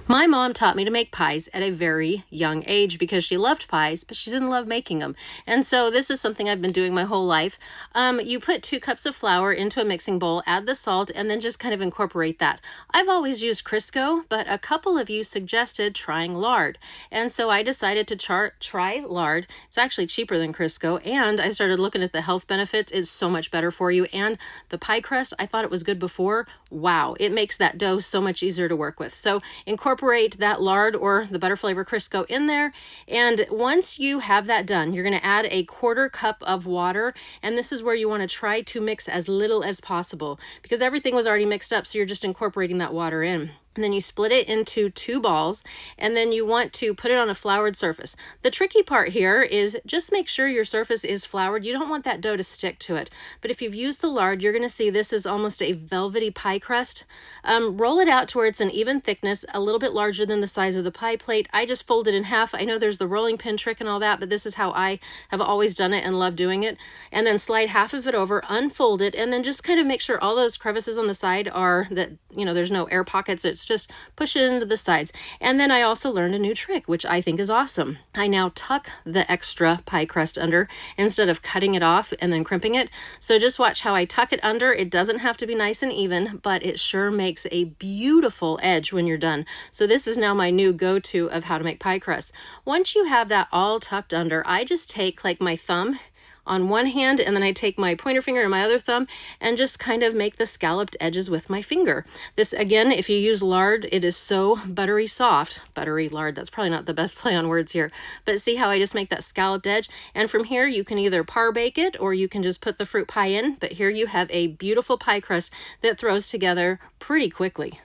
My mom taught me to make pies at a very young age because she loved pies, but she didn't love making them. And so this is something I've been doing my whole life. You put 2 cups of flour into a mixing bowl, add the salt, and then just kind of incorporate that. I've always used Crisco, but a couple of you suggested trying lard. And so I decided to try lard. It's actually cheaper than Crisco, and I started looking at the health benefits. It's so much better for you. And the pie crust, I thought it was good before. Wow, it makes that dough so much easier to work with. So incorporate that lard or the butter flavor Crisco in there. And once you have that done, you're going to add a 1/4 cup of water. And this is where you want to try to mix as little as possible because everything was already mixed up. So you're just incorporating that water in. And then you split it into 2 balls, and then you want to put it on a floured surface. The tricky part here is just make sure your surface is floured. You don't want that dough to stick to it. But if you've used the lard, you're going to see this is almost a velvety pie crust. Roll it out to where it's an even thickness, a little bit larger than the size of the pie plate. I just fold it in half. I know there's the rolling pin trick and all that, but this is how I have always done it and love doing it. And then slide half of it over, unfold it, and then just kind of make sure all those crevices on the side are that, there's no air pockets. It's just push it into the sides. And then I also learned a new trick, which I think is awesome. I now tuck the extra pie crust under instead of cutting it off and then crimping it. So just watch how I tuck it under. It doesn't have to be nice and even, but it sure makes a beautiful edge when you're done. So this is now my new go-to of how to make pie crust. Once you have that all tucked under, I just take like my thumb on one hand, and then I take my pointer finger and my other thumb and just kind of make the scalloped edges with my finger. This, again, if you use lard, it is so buttery soft. Buttery lard, that's probably not the best play on words here, but see how I just make that scalloped edge? And from here, you can either par bake it or you can just put the fruit pie in, but here you have a beautiful pie crust that throws together pretty quickly.